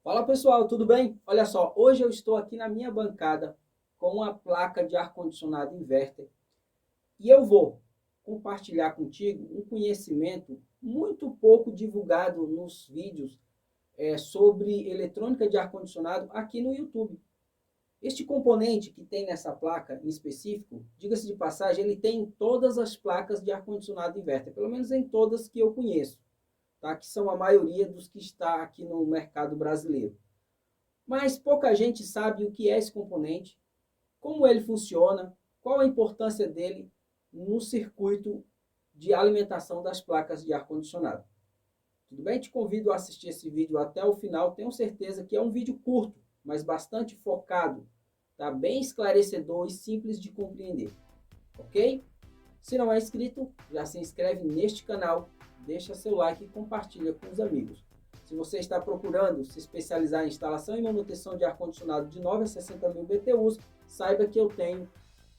Fala pessoal, tudo bem? Olha só, hoje eu estou aqui na minha bancada com uma placa de ar-condicionado inverter e eu vou compartilhar contigo um conhecimento muito pouco divulgado nos vídeos sobre eletrônica de ar-condicionado aqui no YouTube. Este componente que tem nessa placa em específico, diga-se de passagem, ele tem em todas as placas de ar-condicionado inverter, pelo menos em todas que eu conheço, tá? Que são a maioria dos que está aqui no mercado brasileiro. Mas pouca gente sabe o que é esse componente, como ele funciona, qual a importância dele no circuito de alimentação das placas de ar-condicionado. Tudo bem? Te convido a assistir esse vídeo até o final. Tenho certeza que é um vídeo curto, mas bastante focado, tá? Bem esclarecedor e simples de compreender. Ok? Se não é inscrito, já se inscreve neste canal, deixa seu like e compartilha com os amigos. Se você está procurando se especializar em instalação e manutenção de ar-condicionado de 9 a 60 mil BTUs, saiba que eu tenho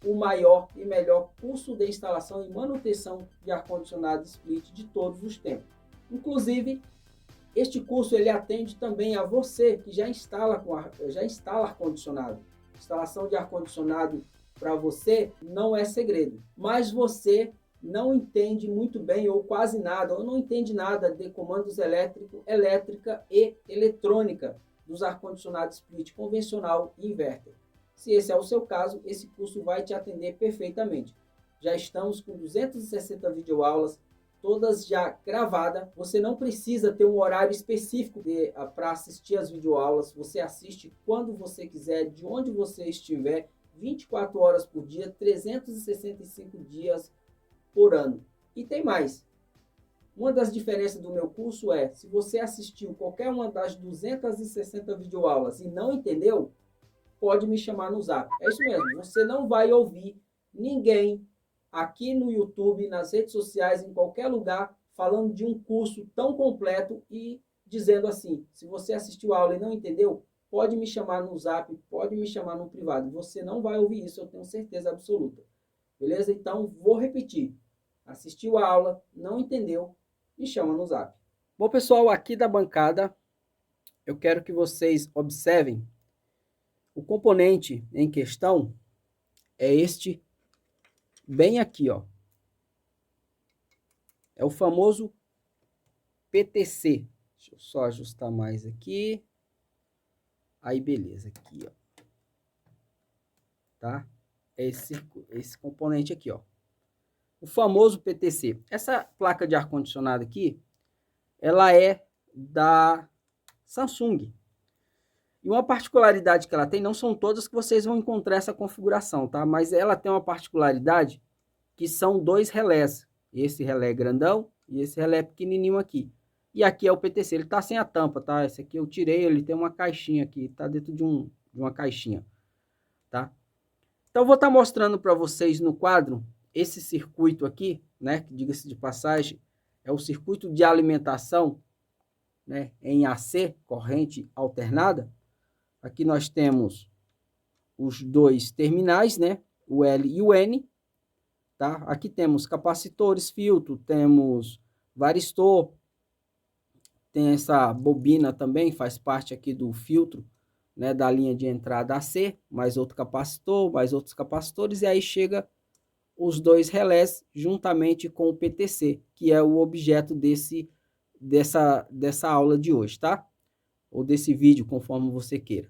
o maior e melhor curso de instalação e manutenção de ar-condicionado split de todos os tempos. Inclusive, este curso ele atende também a você que já instala ar-condicionado. Instalação de ar-condicionado para você não é segredo, mas você não entende muito bem ou quase nada, ou não entende nada de comandos elétrica e eletrônica dos ar-condicionados split convencional e inverter. Se esse é o seu caso, esse curso vai te atender perfeitamente. Já estamos com 260 videoaulas, todas já gravadas. Você não precisa ter um horário específico para assistir as videoaulas. Você assiste quando você quiser, de onde você estiver, 24 horas por dia, 365 dias por ano. E tem mais. Uma das diferenças do meu curso é, se você assistiu qualquer uma das 260 videoaulas e não entendeu, pode me chamar no Zap. É isso mesmo, você não vai ouvir ninguém aqui no YouTube, nas redes sociais, em qualquer lugar, falando de um curso tão completo e dizendo assim, se você assistiu a aula e não entendeu, pode me chamar no Zap, pode me chamar no privado. Você não vai ouvir isso, eu tenho certeza absoluta. Beleza? Então, vou repetir. Assistiu a aula, não entendeu, me chama no Zap. Bom, pessoal, aqui da bancada, eu quero que vocês observem o componente em questão é este bem aqui, ó. É o famoso PTC. Deixa eu só ajustar mais aqui. Aí, beleza, aqui, ó. Tá? É esse componente aqui, ó. O famoso PTC. Essa placa de ar-condicionado aqui, ela é da Samsung. E uma particularidade que ela tem, não são todas que vocês vão encontrar essa configuração, tá? Mas ela tem uma particularidade que são dois relés. Esse relé grandão e esse relé pequenininho aqui. E aqui é o PTC, ele tá sem a tampa, tá? Esse aqui eu tirei, ele tem uma caixinha aqui, tá dentro de uma caixinha, tá? Então eu vou estar mostrando para vocês no quadro esse circuito aqui, né? Que diga-se de passagem, é o circuito de alimentação, né? Em AC, corrente alternada. Aqui nós temos os dois terminais, né? O L e o N. Tá? Aqui temos capacitores, filtro, temos varistor, tem essa bobina também, faz parte aqui do filtro, né, da linha de entrada AC, mais outro capacitor, mais outros capacitores, e aí chega os dois relés juntamente com o PTC, que é o objeto dessa aula de hoje, tá? Ou desse vídeo, conforme você queira.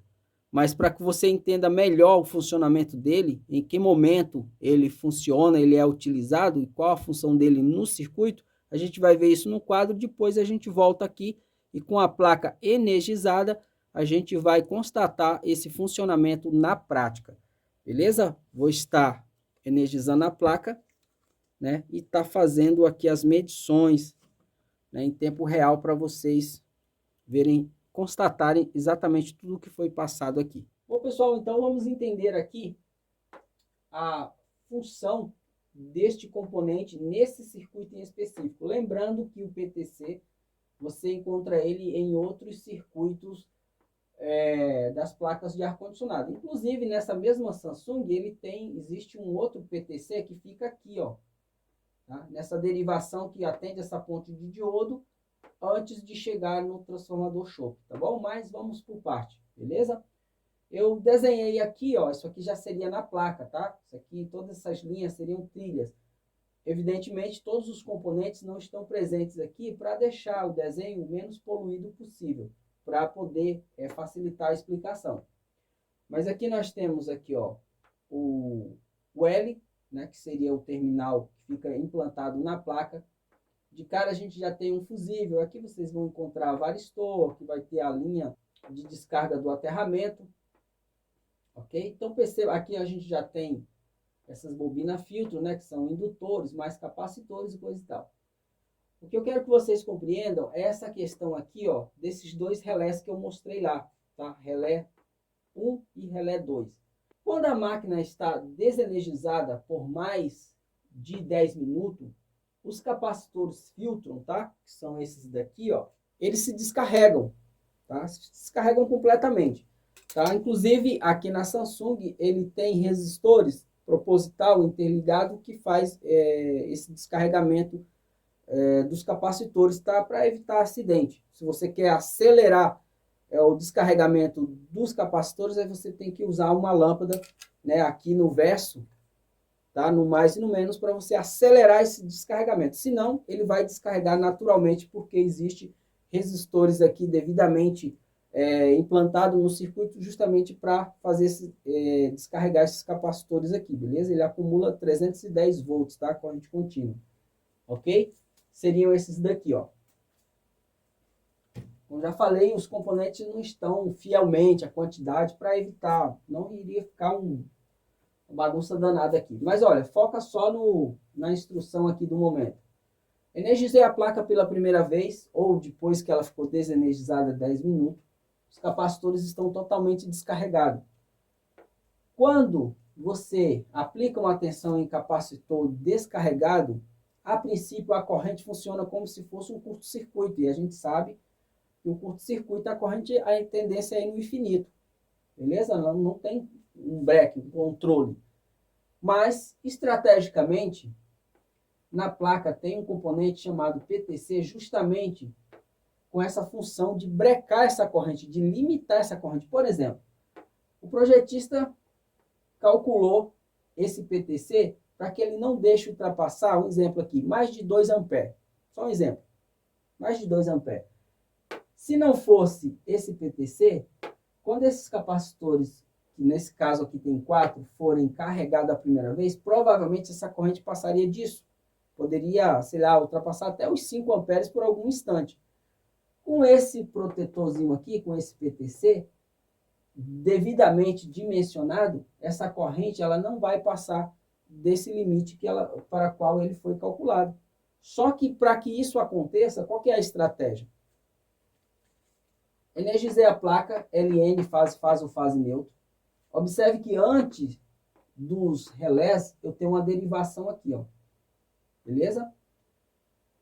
Mas para que você entenda melhor o funcionamento dele, em que momento ele funciona, ele é utilizado e qual a função dele no circuito, a gente vai ver isso no quadro, depois a gente volta aqui e com a placa energizada, a gente vai constatar esse funcionamento na prática. Beleza? Vou estar energizando a placa, né, e tá fazendo aqui as medições, né, em tempo real para vocês verem, constatarem exatamente tudo o que foi passado aqui. Bom, pessoal, então vamos entender aqui a função deste componente nesse circuito em específico. Lembrando que o PTC, você encontra ele em outros circuitos das placas de ar-condicionado. Inclusive, nessa mesma Samsung, existe um outro PTC que fica aqui, ó, tá? Nessa derivação que atende essa ponte de diodo, antes de chegar no transformador chope, tá bom? Mas vamos por parte, beleza? Eu desenhei aqui, ó, isso aqui já seria na placa, tá? Isso aqui, todas essas linhas seriam trilhas. Evidentemente, todos os componentes não estão presentes aqui para deixar o desenho o menos poluído possível, para poder facilitar a explicação. Mas aqui nós temos aqui, ó, o L, né, que seria o terminal que fica implantado na placa. De cara a gente já tem um fusível. Aqui vocês vão encontrar a varistor, que vai ter a linha de descarga do aterramento. Ok? Então perceba, aqui a gente já tem essas bobinas filtro, né, que são indutores, mais capacitores e coisa e tal. O que eu quero que vocês compreendam é essa questão aqui, ó, desses dois relés que eu mostrei lá, tá? Relé 1 e relé 2. Quando a máquina está desenergizada por mais de 10 minutos, os capacitores filtram, tá? Que são esses daqui, ó, eles se descarregam, tá? Se descarregam completamente, tá? Inclusive, aqui na Samsung, ele tem resistores proposital interligado que faz esse descarregamento dos capacitores, tá? Para evitar acidente. Se você quer acelerar o descarregamento dos capacitores, aí você tem que usar uma lâmpada, né, aqui no verso, tá? No mais e no menos, para você acelerar esse descarregamento. Senão, ele vai descarregar naturalmente, porque existe resistores aqui devidamente implantado no circuito justamente para fazer descarregar esses capacitores aqui, beleza? Ele acumula 310 volts, tá? Corrente contínua, ok? Seriam esses daqui, ó. Como já falei, os componentes não estão fielmente a quantidade para evitar, não iria ficar uma bagunça danada aqui. Mas olha, foca só na instrução aqui do momento. Energizei a placa pela primeira vez, ou depois que ela ficou desenergizada 10 minutos. Os capacitores estão totalmente descarregados. Quando você aplica uma tensão em capacitor descarregado, a princípio a corrente funciona como se fosse um curto-circuito. E a gente sabe que o curto-circuito, a tendência é ir no infinito. Beleza? Não tem um break, um controle. Mas, estrategicamente, na placa tem um componente chamado PTC, justamente com essa função de brecar essa corrente, de limitar essa corrente. Por exemplo, o projetista calculou esse PTC para que ele não deixe ultrapassar, um exemplo aqui, mais de 2 amperes. Só um exemplo. Mais de 2 amperes. Se não fosse esse PTC, quando esses capacitores, que nesse caso aqui tem 4, forem carregados a primeira vez, provavelmente essa corrente passaria disso. Poderia, sei lá, ultrapassar até os 5 amperes por algum instante. Com esse protetorzinho aqui, com esse PTC, devidamente dimensionado, essa corrente ela não vai passar desse limite para qual ele foi calculado. Só que para que isso aconteça, qual que é a estratégia? Energizei a placa, LN, fase ou fase neutro. Observe que antes dos relés, eu tenho uma derivação aqui, ó. Beleza?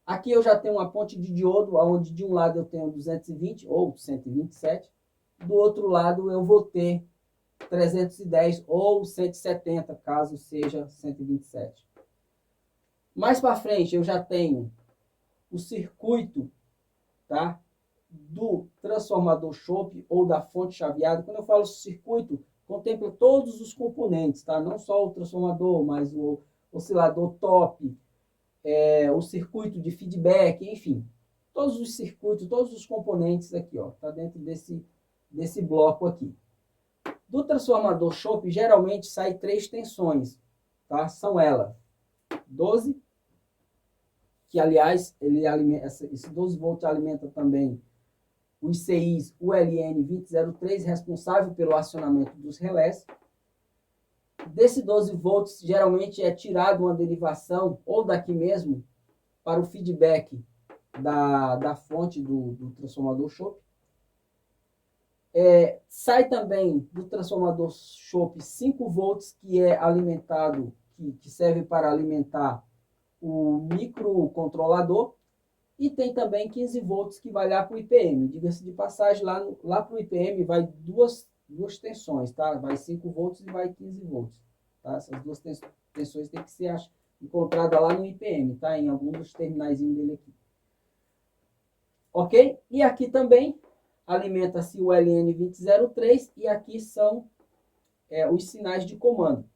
Aqui eu já tenho uma ponte de diodo, onde de um lado eu tenho 220 ou 127, do outro lado eu vou ter 310 ou 170, caso seja 127. Mais para frente eu já tenho o circuito, tá, do transformador chope ou da fonte chaveada. Quando eu falo circuito, contempla todos os componentes, tá? Não só o transformador, mas o oscilador top, o circuito de feedback, enfim. Todos os circuitos, todos os componentes aqui, ó, tá dentro desse bloco aqui. Do transformador chope, geralmente sai 3 tensões, tá? São elas 12, que aliás, esse 12 volts alimenta também os CIs ULN 2003, responsável pelo acionamento dos relés. Desse 12 volts, geralmente é tirado uma derivação, ou daqui mesmo, para o feedback da fonte do transformador chope. Sai também do transformador chope 5 volts, que é alimentado, que serve para alimentar o microcontrolador. E tem também 15 volts que vai lá para o IPM. Diga-se de passagem, lá para o IPM vai duas tensões, tá? Vai 5 volts e vai 15 volts. Tá? Essas duas tensões têm que ser encontradas lá no IPM, tá? Em algum dos terminais dele aqui. Ok? E aqui também alimenta-se o LN2003 e aqui são os sinais de comando.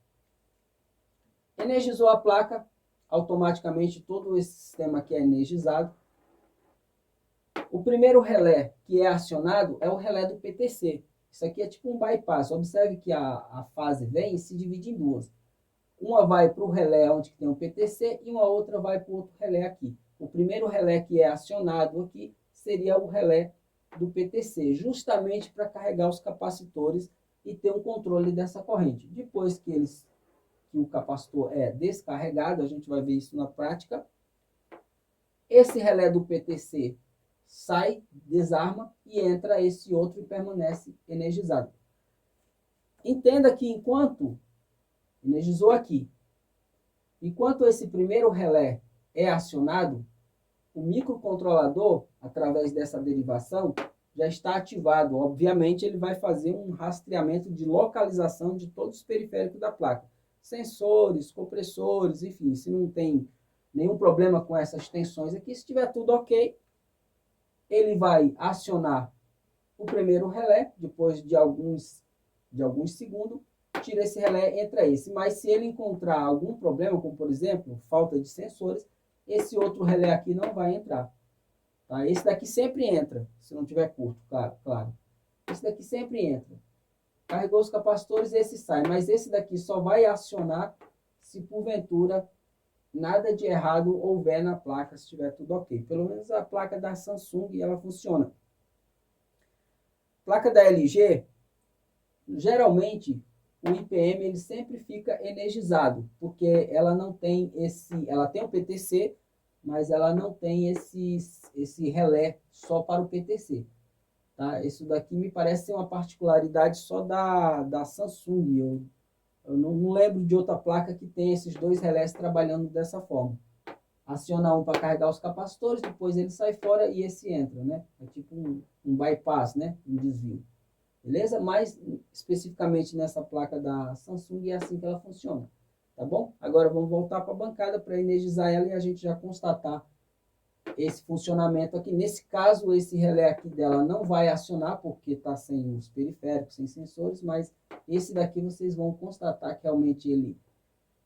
Energizou a placa, automaticamente todo esse sistema aqui é energizado. O primeiro relé que é acionado é o relé do PTC. Isso aqui é tipo um bypass. Observe que a fase vem e se divide em duas. Uma vai para o relé onde tem o PTC e uma outra vai para o outro relé aqui. O primeiro relé que é acionado aqui seria o relé do PTC, justamente para carregar os capacitores e ter um controle dessa corrente. Depois que o capacitor é descarregado, a gente vai ver isso na prática, esse relé do PTC sai, desarma e entra esse outro e permanece energizado. Entenda que enquanto energizou aqui, enquanto esse primeiro relé é acionado, o microcontrolador, através dessa derivação, já está ativado. Obviamente, ele vai fazer um rastreamento de localização de todos os periféricos da placa. Sensores, compressores, enfim, se não tem nenhum problema com essas tensões aqui, se estiver tudo ok, ele vai acionar o primeiro relé, depois de alguns segundos, tira esse relé, entra esse. Mas se ele encontrar algum problema, como por exemplo, falta de sensores, esse outro relé aqui não vai entrar. Tá? Esse daqui sempre entra, se não tiver curto, claro. Esse daqui sempre entra. Carregou os capacitores, esse sai. Mas esse daqui só vai acionar se porventura nada de errado houver na placa, se estiver tudo ok. Pelo menos a placa da Samsung, ela funciona. Placa da LG, geralmente o IPM ele sempre fica energizado, porque ela não tem ela tem o PTC, mas ela não tem esse relé só para o PTC. Tá? Isso daqui me parece ser uma particularidade só da Samsung. Eu não lembro de outra placa que tem esses dois relés trabalhando dessa forma. Aciona um para carregar os capacitores, depois ele sai fora e esse entra, né? É tipo um bypass, né? Um desvio. Beleza? Mas especificamente nessa placa da Samsung é assim que ela funciona. Tá bom? Agora vamos voltar para a bancada para energizar ela e a gente já constatar esse funcionamento aqui. Nesse caso, esse relé aqui dela não vai acionar porque está sem os periféricos, sem sensores, mas esse daqui vocês vão constatar que realmente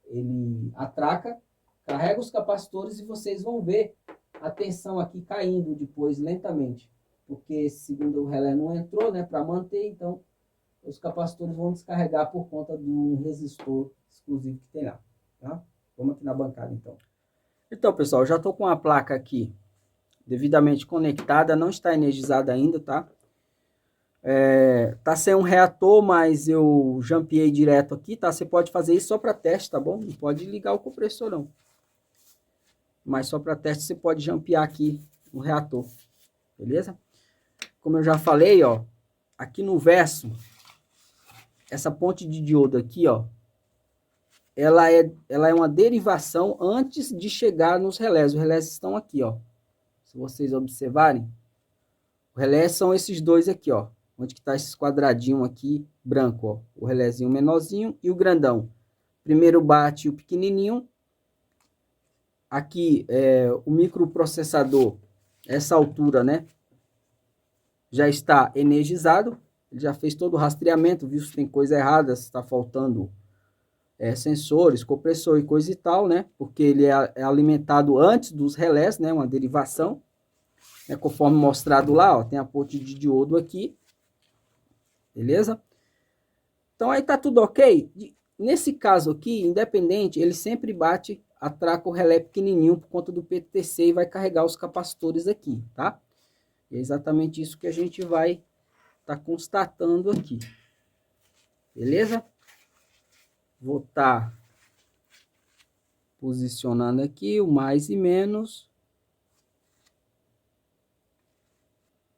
ele atraca, carrega os capacitores e vocês vão ver a tensão aqui caindo depois lentamente, porque esse segundo relé não entrou, né, para manter, então os capacitores vão descarregar por conta do resistor exclusivo que tem lá, tá? Vamos aqui na bancada então. Então, pessoal, já estou com a placa aqui devidamente conectada, não está energizada ainda, tá? Tá sem um reator, mas eu jampeei direto aqui, tá? Você pode fazer isso só para teste, tá bom? Não pode ligar o compressor, não. Mas só para teste você pode jampear aqui o reator, beleza? Como eu já falei, ó, aqui no verso, essa ponte de diodo aqui, ó, ela é uma derivação antes de chegar nos relés. Os relés estão aqui, ó. Se vocês observarem, os relés são esses dois aqui, ó. Onde que tá esses quadradinhos aqui, branco, ó. O relézinho menorzinho e o grandão. Primeiro bate o pequenininho. Aqui, o microprocessador, essa altura, né? Já está energizado. Ele já fez todo o rastreamento, viu se tem coisa errada, se está faltando sensores, compressor e coisa e tal, né? Porque ele é alimentado antes dos relés, né? Uma derivação. Conforme mostrado lá, ó, tem a ponte de diodo aqui. Beleza? Então aí tá tudo ok. Nesse caso aqui, independente, ele sempre bate, atraca o relé pequenininho por conta do PTC e vai carregar os capacitores aqui, tá? É exatamente isso que a gente vai estar constatando aqui. Beleza? Vou estar posicionando aqui o mais e menos.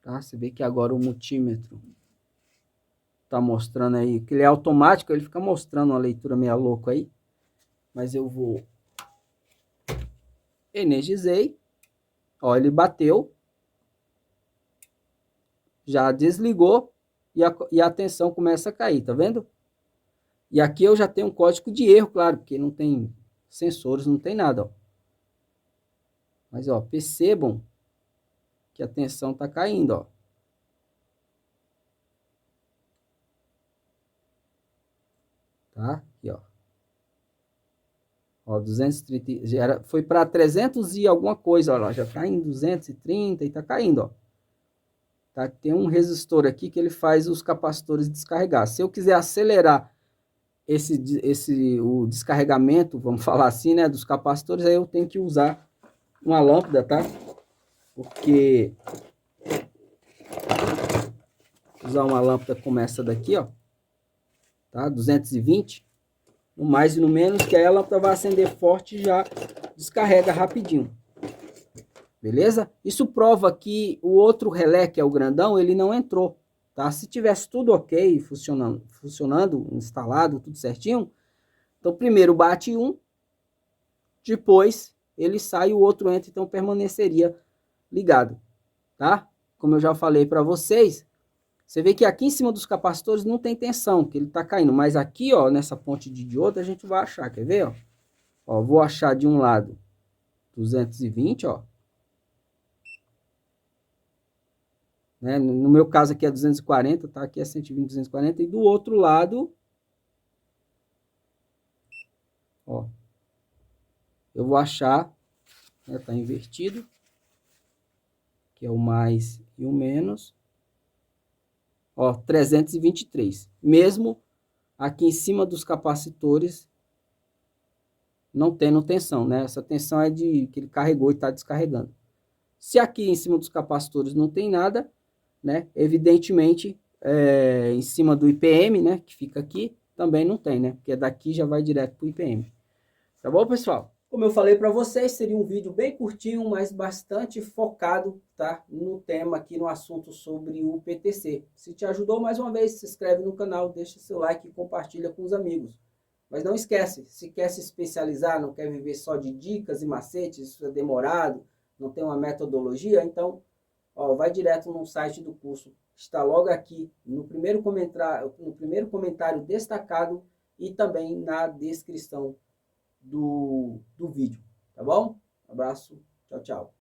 Tá? Você vê que agora o multímetro tá mostrando aí, que ele é automático, ele fica mostrando uma leitura meio louca aí. Mas eu vou... Energizei. Ó, ele bateu. Já desligou e a tensão começa a cair, tá vendo? E aqui eu já tenho um código de erro, claro, porque não tem sensores, não tem nada, ó. Mas, ó, percebam que a tensão está caindo, ó. Tá? Aqui, ó. Ó, 230, já era, foi para 300 e alguma coisa, ó lá, já tá em 230 e tá caindo, ó. Tá? Tem um resistor aqui que ele faz os capacitores descarregar. Se eu quiser acelerar o descarregamento, vamos falar assim, né, dos capacitores, aí eu tenho que usar uma lâmpada, tá? Porque usar uma lâmpada como essa daqui, ó, tá? 220, no mais e no menos, que aí a lâmpada vai acender forte e já descarrega rapidinho. Beleza? Isso prova que o outro relé, que é o grandão, ele não entrou, tá? Se tivesse tudo ok, funcionando, instalado, tudo certinho, então primeiro bate um, depois ele sai e o outro entra, então permaneceria ligado, tá? Como eu já falei para vocês, você vê que aqui em cima dos capacitores não tem tensão, que ele tá caindo, mas aqui, ó, nessa ponte de diodo a gente vai achar, quer ver, ó? Ó, vou achar de um lado 220, ó. Né? No meu caso aqui é 240, tá? Aqui é 120, 240. E do outro lado, ó, eu vou achar, né? Tá invertido, que é o mais e o menos. Ó, 323. Mesmo aqui em cima dos capacitores, não tendo tensão, né? Essa tensão é de que ele carregou e está descarregando. Se aqui em cima dos capacitores não tem nada, né? Evidentemente, em cima do IPM, né? Que fica aqui, também não tem, né? Porque daqui já vai direto para o IPM. Tá bom, pessoal? Como eu falei para vocês, seria um vídeo bem curtinho, mas bastante focado, tá? No tema aqui, no assunto sobre o PTC. Se te ajudou, mais uma vez, se inscreve no canal, deixa seu like e compartilha com os amigos. Mas não esquece, se quer se especializar, não quer viver só de dicas e macetes, isso é demorado, não tem uma metodologia, então, ó, vai direto no site do curso. Está logo aqui no primeiro comentário destacado e também na descrição do vídeo, tá bom? Um abraço, tchau, tchau.